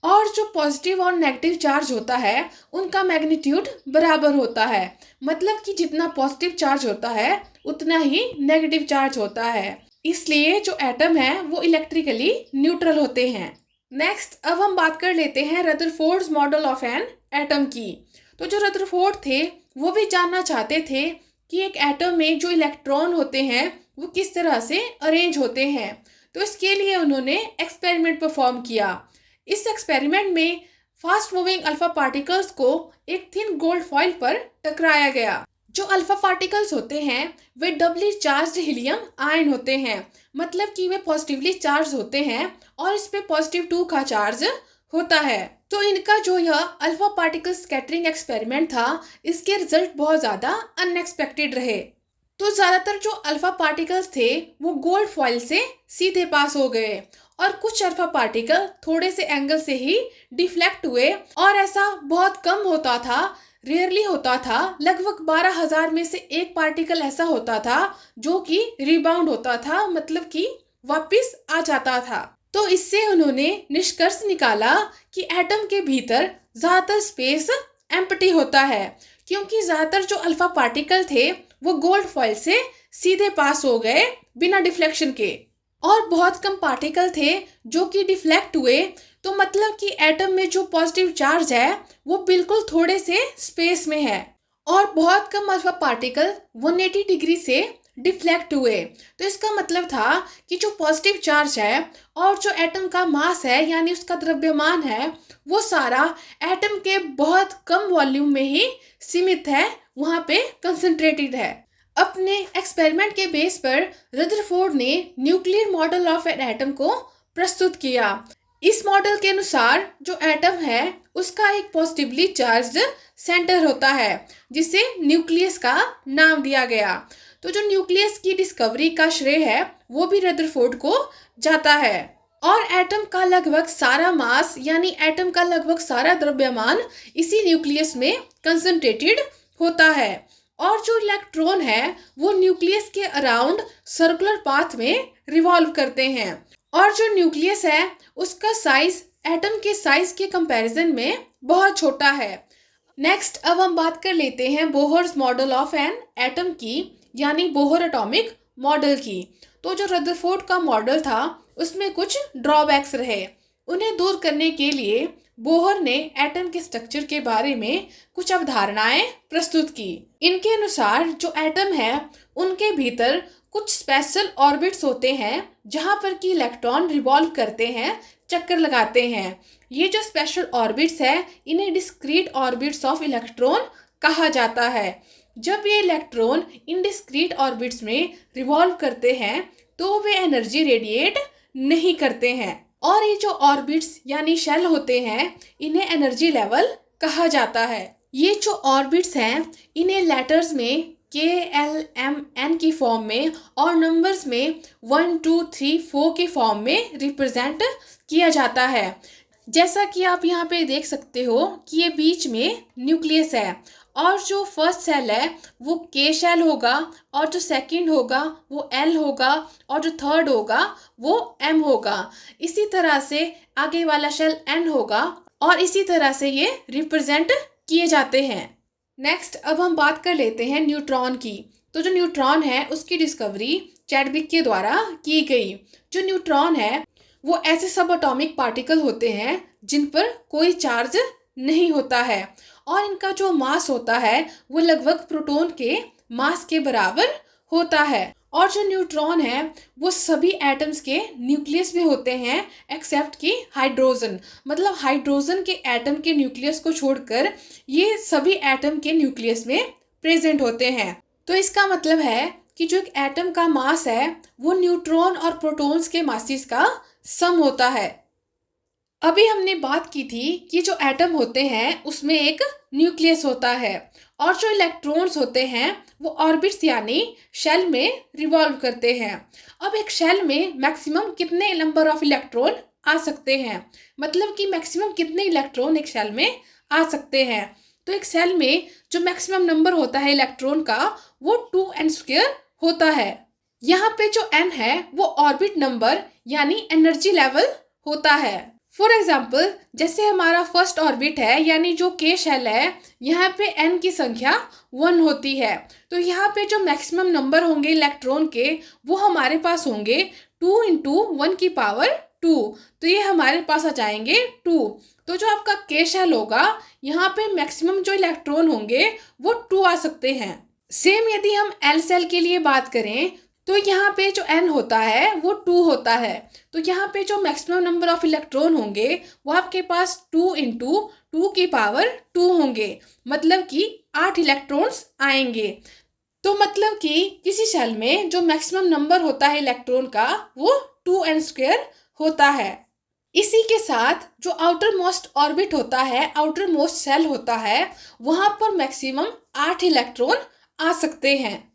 और जो पॉजिटिव और नेगेटिव चार्ज होता है उनका मैग्नीट्यूड बराबर होता है, मतलब कि जितना पॉजिटिव चार्ज होता है उतना ही नेगेटिव चार्ज होता है। इसलिए जो एटम है वो इलेक्ट्रिकली न्यूट्रल होते हैं। नेक्स्ट अब हम बात कर लेते हैं Rutherford's model of an atom की। तो जो रदरफोर्ड थे वो भी जानना चाहते थे कि एक एटम में जो इलेक्ट्रॉन होते हैं वो किस तरह से अरेंज होते हैं। तो इसके लिए उन्होंने एक्सपेरिमेंट परफॉर्म किया। इस एक्सपेरिमेंट में फास्ट मूविंग अल्फा पार्टिकल्स को एक थिन गोल्ड फॉइल पर टकराया गया। जो अल्फा पार्टिकल्स होते हैं वे डबली चार्ज्ड हीलियम आयन होते हैं, मतलब कि वे पॉजिटिवली चार्ज होते हैं और इस पे +2 का चार्ज होता है। तो इनका जो यह अल्फा पार्टिकल स्कैटरिंग एक्सपेरिमेंट था इसके रिजल्ट बहुत ज़्यादा अनएक्सपेक्टेड रहे। तो ज़्यादातर जो अल्फा पार्टिकल्स थे वो गोल्ड फॉइल से सीधे पास हो गए और कुछ अल्फा पार्टिकल थोड़े से एंगल से ही डिफ्लेक्ट हुए, और ऐसा बहुत कम होता था, रेयरली होता था। लगभग 12,000 में से एक पार्टिकल ऐसा होता था जो कि रिबाउंड होता था, मतलब कि वापस आ जाता था। तो इससे उन्होंने निष्कर्ष निकाला कि एटम के भीतर ज्यादातर स्पेस एम्प्टी होता है, क्योंकि ज्यादातर जो अल्फा पार्टिकल थे वो गोल्ड फॉइल से सीधे पास हो गए बिना डिफ्लेक्शन के, और बहुत कम पार्टिकल थे जो कि डिफ्लेक्ट हुए। तो मतलब कि एटम में जो पॉजिटिव चार्ज है वो बिल्कुल थोड़े से स्पेस में है, और बहुत कम अल्फा पार्टिकल 180 डिग्री से डिफ्लेक्ट हुए। तो इसका मतलब था कि जो पॉजिटिव चार्ज है और जो एटम का मास है यानी उसका द्रव्यमान है वो सारा एटम के बहुत कम वॉल्यूम में ही सीमित है, वहाँ पे कंसंट्रेटेड है। अपने एक्सपेरिमेंट के बेस पर रदरफोर्ड ने nuclear model of an atom को प्रस्तुत किया। इस मॉडल के अनुसार जो एटम है उसका एक पॉजिटिवली चार्ज्ड सेंटर होता है जिसे न्यूक्लियस का नाम दिया गया। तो जो न्यूक्लियस की डिस्कवरी का श्रेय है वो भी रदरफोर्ड को जाता है, और एटम का लगभग सारा मास यानी एटम का लगभग सारा द्रव्यमान इसी न्यूक्लियस में कंसंट्रेटेड होता है, और जो इलेक्ट्रॉन है वो न्यूक्लियस के अराउंड सर्कुलर पाथ में रिवॉल्व करते हैं, और जो न्यूक्लियस है उसका साइज एटम के साइज के कंपैरिजन में बहुत छोटा है। नेक्स्ट अब हम बात कर लेते हैं Bohr's model of an atom की, यानी बोहर एटॉमिक मॉडल की। तो जो रदरफोर्ड का मॉडल था उसमें कुछ ड्रॉबैक्स रहे। उन्हें दूर करने के लिए बोहर ने एटम के स्ट्रक्चर के बारे में कुछ अवधारणाएं प्रस्तुत की। इनके अनुसार जो एटम है उनके भीतर कुछ स्पेशल ऑर्बिट्स होते हैं जहां पर कि इलेक्ट्रॉन रिवॉल्व करते हैं, चक्कर लगाते हैं। ये जो स्पेशल ऑर्बिट्स है इन्हें डिस्क्रीट ऑर्बिट्स ऑफ इलेक्ट्रॉन कहा जाता है। जब ये इलेक्ट्रॉन इन डिस्क्रीट ऑर्बिट्स में रिवॉल्व करते हैं तो वे एनर्जी रेडिएट नहीं करते हैं, और ये जो ऑर्बिट्स यानी शेल होते हैं इन्हें एनर्जी लेवल कहा जाता है। ये जो ऑर्बिट्स हैं इन्हें लेटर्स में KLMN की फॉर्म में और नंबर्स में 1 2 3 4 के फॉर्म में रिप्रेजेंट किया जाता है। जैसा कि आप यहाँ पे देख सकते हो कि ये बीच में न्यूक्लियस है, और जो फर्स्ट सेल है वो K शेल होगा, और जो सेकंड होगा वो L होगा, और जो थर्ड होगा वो M होगा। इसी तरह से आगे वाला शेल N होगा, और इसी तरह से ये रिप्रेजेंट किए जाते हैं। नेक्स्ट अब हम बात कर लेते हैं न्यूट्रॉन की। तो जो न्यूट्रॉन है उसकी डिस्कवरी चैडविक के द्वारा की गई। जो न्यूट्रॉन है वो ऐसे सब एटॉमिक पार्टिकल होते हैं जिन पर कोई चार्ज नहीं होता है, और इनका जो मास होता है वो लगभग प्रोटॉन के मास के बराबर होता है। और जो न्यूट्रॉन है वो सभी एटम्स के न्यूक्लियस में होते हैं एक्सेप्ट कि हाइड्रोजन, मतलब हाइड्रोजन के एटम के न्यूक्लियस को छोड़कर ये सभी एटम के न्यूक्लियस में प्रेजेंट होते हैं। तो इसका मतलब है कि जो एक एटम का मास है वो न्यूट्रॉन और प्रोटॉन्स के मासेस का सम होता है। अभी हमने बात की थी कि जो एटम होते हैं उसमें एक न्यूक्लियस होता है, और जो इलेक्ट्रॉन्स होते हैं वो ऑर्बिट्स यानी शेल में रिवॉल्व करते हैं। अब एक शेल में मैक्सिमम कितने नंबर ऑफ इलेक्ट्रॉन आ सकते हैं, मतलब कि मैक्सिमम कितने इलेक्ट्रॉन एक शेल में आ सकते हैं। तो एक शेल में जो मैक्सिमम नंबर होता है इलेक्ट्रॉन का वो 2n² होता है। यहाँ पे जो n है वो ऑर्बिट नंबर यानी एनर्जी लेवल होता है। फॉर एग्जाम्पल, जैसे हमारा फर्स्ट ऑर्बिट है यानी जो k शेल है, यहाँ पे n की संख्या 1 होती है। तो यहाँ पे जो मैक्सिमम नंबर होंगे इलेक्ट्रॉन के वो हमारे पास होंगे 2 इंटू 1 की पावर 2। तो ये हमारे पास आ जाएंगे 2। तो जो आपका k शेल होगा, यहाँ पे मैक्सिमम जो इलेक्ट्रॉन होंगे वो 2 आ सकते हैं। सेम यदि हम l सेल के लिए बात करें तो यहाँ पे जो n होता है वो 2 होता है। तो यहाँ पे जो मैक्सिमम नंबर ऑफ इलेक्ट्रॉन होंगे वो आपके पास 2 इंटू 2 की पावर 2 होंगे, मतलब कि 8 इलेक्ट्रॉन्स आएंगे। तो मतलब कि किसी सेल में जो मैक्सिमम नंबर होता है इलेक्ट्रॉन का वो 2n² होता है। इसी के साथ जो आउटर मोस्ट ऑर्बिट होता है, आउटर मोस्ट सेल होता है, वहां पर मैक्सिमम 8 इलेक्ट्रॉन आ सकते हैं।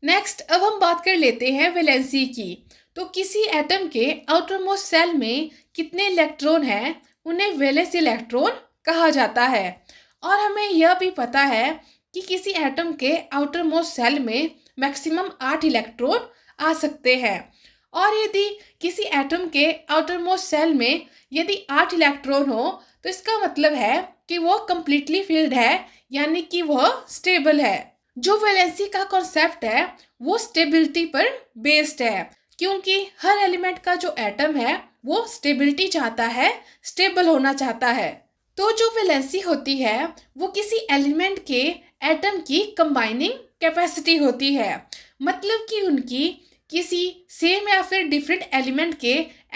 नेक्स्ट, अब हम बात कर लेते हैं वैलेंसी की। तो किसी एटम के आउटर मोस्ट सेल में कितने इलेक्ट्रॉन हैं उन्हें वैलेंस इलेक्ट्रॉन कहा जाता है। और हमें यह भी पता है कि किसी एटम के आउटर मोस्ट सेल में मैक्सिमम 8 इलेक्ट्रॉन आ सकते हैं। और यदि किसी एटम के आउटर मोस्ट सेल में यदि 8 इलेक्ट्रॉन हो तो इसका मतलब है कि वो कंप्लीटली फिल्ड है, यानी कि वह स्टेबल है। जो वैलेंसी का कॉन्सेप्ट है वो स्टेबिलिटी पर बेस्ड है, क्योंकि हर एलिमेंट का जो एटम है वो स्टेबिलिटी चाहता है, स्टेबल होना चाहता है। तो जो वैलेंसी होती है वो किसी एलिमेंट के एटम की कंबाइनिंग कैपेसिटी होती है, मतलब कि उनकी किसी सेम या फिर डिफरेंट एलिमेंट के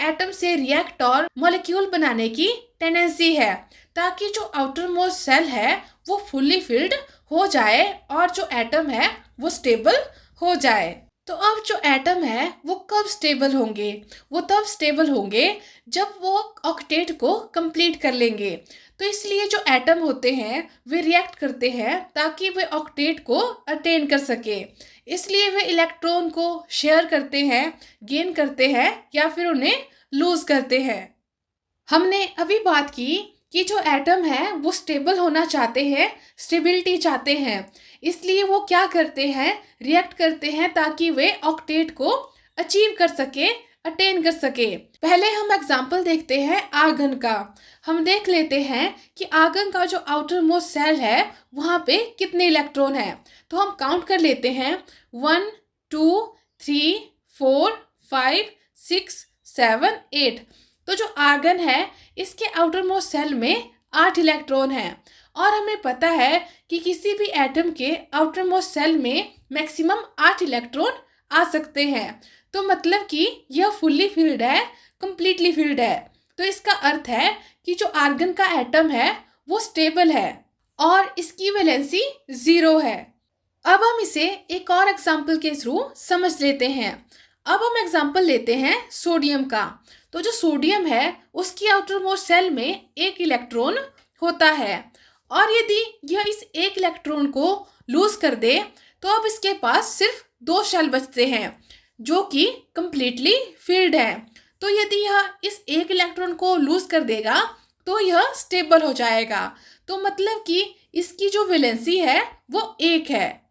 एटम से रिएक्ट और मॉलिक्यूल बनाने की टेंडेंसी है, ताकि जो आउटर मोस्ट सेल है वो फुल्ली फिल्ड हो जाए और जो एटम है वो स्टेबल हो जाए। तो अब जो एटम है वो कब स्टेबल होंगे? वो तब स्टेबल होंगे जब वो ऑक्टेट को कंप्लीट कर लेंगे। तो इसलिए जो एटम होते हैं वे रिएक्ट करते हैं ताकि वे ऑक्टेट को अटेन कर सके। इसलिए वे इलेक्ट्रॉन को शेयर करते हैं, गेन करते हैं या फिर उन्हें लूज करते हैं। हमने अभी बात की कि जो एटम है वो स्टेबल होना चाहते हैं, स्टेबिलिटी चाहते हैं, इसलिए वो क्या करते हैं, रिएक्ट करते हैं ताकि वे ऑक्टेट को अचीव कर सके, अटेन कर सके। पहले हम एग्जांपल देखते हैं आर्गन का। हम देख लेते हैं कि आर्गन का जो आउटर मोस्ट सेल है वहाँ पे कितने इलेक्ट्रॉन है। तो हम काउंट कर लेते हैं 1 2 3 4 5 6 7 8। तो जो आर्गन है इसके आउटर मोस्ट सेल में 8 इलेक्ट्रॉन हैं और हमें पता है कि किसी भी एटम के आउटर मोस्ट सेल में मैक्सिमम 8 इलेक्ट्रॉन आ सकते हैं। तो मतलब कि यह फुल्ली फिल्ड है, कंप्लीटली फिल्ड है। तो इसका अर्थ है कि जो आर्गन का एटम है वो स्टेबल है और इसकी वैलेंसी 0 है। अब हम इसे एक और एग्जाम्पल के थ्रू समझ लेते हैं। अब हम एग्जाम्पल लेते हैं सोडियम का। तो जो सोडियम है उसकी आउटर मोस्ट सेल में 1 इलेक्ट्रॉन होता है और यदि यह इस 1 इलेक्ट्रॉन को लूज कर दे तो अब इसके पास सिर्फ 2 शेल बचते हैं जो कि कंप्लीटली फिल्ड है। तो यदि यह इस 1 इलेक्ट्रॉन को लूज कर देगा तो यह स्टेबल हो जाएगा। तो मतलब कि इसकी जो वैलेंसी है वो 1 है।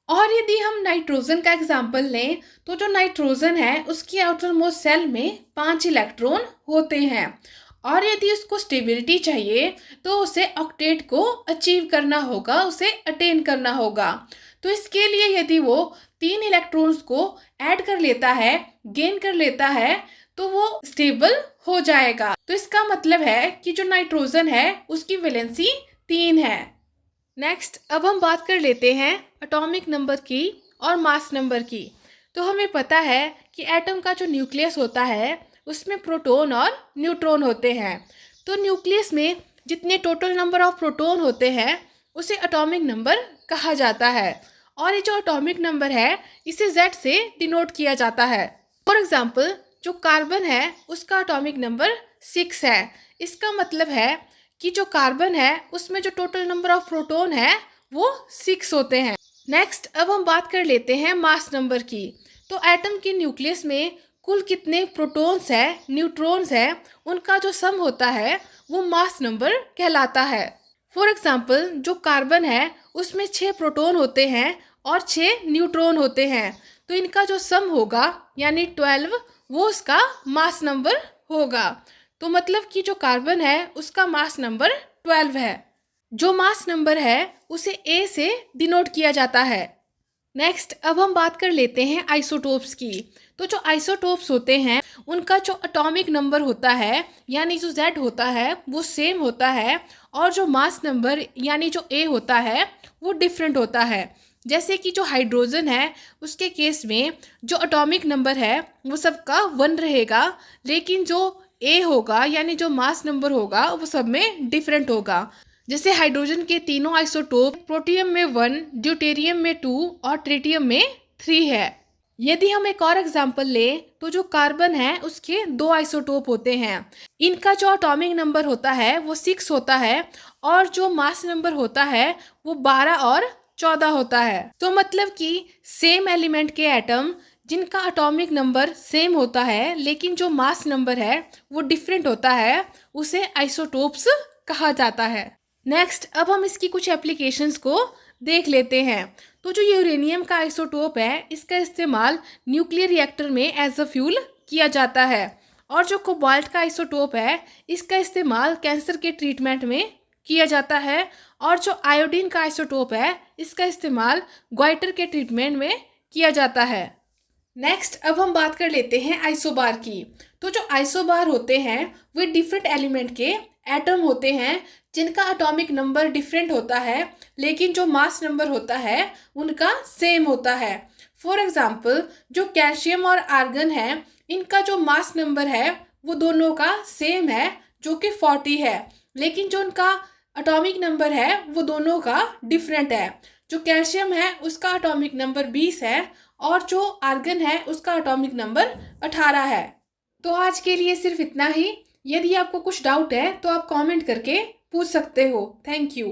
और यदि हम नाइट्रोजन का एग्जाम्पल लें तो जो नाइट्रोजन है उसकी आउटर मोस्ट सेल में 5 इलेक्ट्रॉन होते हैं और यदि उसको स्टेबिलिटी चाहिए तो उसे ऑक्टेट को अचीव करना होगा, उसे अटेन करना होगा। तो इसके लिए यदि वो 3 इलेक्ट्रॉन्स को ऐड कर लेता है, गेन कर लेता है, तो वो स्टेबल हो जाएगा। तो इसका मतलब है कि जो नाइट्रोजन है उसकी वैलेंसी 3 है। नेक्स्ट, अब हम बात कर लेते हैं एटॉमिक नंबर की और मास नंबर की। तो हमें पता है कि एटम का जो न्यूक्लियस होता है उसमें प्रोटॉन और न्यूट्रॉन होते हैं। तो न्यूक्लियस में जितने टोटल नंबर ऑफ प्रोटॉन होते हैं उसे एटॉमिक नंबर कहा जाता है और ये जो एटॉमिक नंबर है इसे Z से डिनोट किया जाता है। फॉर एग्जांपल, जो कार्बन है उसका एटॉमिक नंबर 6 है। इसका मतलब है कि जो कार्बन है उसमें जो टोटल नंबर ऑफ प्रोटॉन है वो 6 होते हैं। नेक्स्ट, अब हम बात कर लेते हैं मास नंबर की। तो एटम के न्यूक्लियस में कुल कितने प्रोटॉन्स है, न्यूट्रॉन्स है, उनका जो सम होता है वो मास नंबर कहलाता है। फॉर एग्जांपल, जो कार्बन है उसमें 6 प्रोटॉन होते हैं और 6 न्यूट्रॉन होते हैं। तो इनका जो सम होगा यानी 12 वो उसका मास नंबर होगा। तो मतलब कि जो कार्बन है उसका मास नंबर 12 है। जो मास नंबर है उसे ए से डिनोट किया जाता है। नेक्स्ट अब हम बात कर लेते हैं आइसोटोप्स की। तो जो आइसोटोप्स होते हैं उनका जो एटॉमिक नंबर होता है यानी जो Z होता है वो सेम होता है, और जो मास नंबर यानी जो A होता है वो डिफरेंट होता है। जैसे कि जो हाइड्रोजन है उसके केस में जो एटॉमिक नंबर है वो सबका 1 रहेगा, लेकिन जो A होगा यानी जो मास नंबर होगा वो सब में डिफरेंट होगा। जैसे हाइड्रोजन के तीनों आइसोटोप प्रोटियम में 1, ड्यूटेरियम में 2 और ट्रिटियम में 3 है। यदि हम एक और एग्जांपल लें तो जो कार्बन है उसके 2 आइसोटोप होते हैं। इनका जो एटॉमिक नंबर होता है वो 6 होता है, और जो मास नंबर होता है वो 12 और 14 होता है। तो मतलब कि सेम एलिमेंट के एटम जिनका एटॉमिक नंबर सेम होता है लेकिन जो मास नंबर है वो डिफरेंट होता है, उसे आइसोटोप्स कहा जाता है। नेक्स्ट अब हम इसकी कुछ एप्लीकेशंस को देख लेते हैं। तो जो यूरेनियम का आइसोटोप है इसका इस्तेमाल न्यूक्लियर रिएक्टर में एज अ फ्यूल किया जाता है, और जो कोबाल्ट का आइसोटोप है इसका इस्तेमाल कैंसर के ट्रीटमेंट में किया जाता है, और जो आयोडीन का आइसोटोप है इसका इस्तेमाल ग्वाइटर के ट्रीटमेंट में किया जाता है। नेक्स्ट अब हम बात कर लेते हैं आइसोबार की। तो जो आइसोबार होते हैं वे डिफरेंट एलिमेंट के एटम होते हैं जिनका एटॉमिक नंबर डिफरेंट होता है लेकिन जो मास नंबर होता है उनका सेम होता है। फॉर एग्जांपल जो कैल्शियम और आर्गन है इनका जो मास नंबर है वो दोनों का सेम है जो कि 40 है, लेकिन जो उनका एटॉमिक नंबर है वो दोनों का डिफरेंट है। जो कैल्शियम है उसका एटॉमिक नंबर 20 है, और जो आर्गन है उसका एटॉमिक नंबर 18 है। तो आज के लिए सिर्फ इतना ही। यदि आपको कुछ डाउट है तो आप कमेंट करके पूछ सकते हो। Thank you.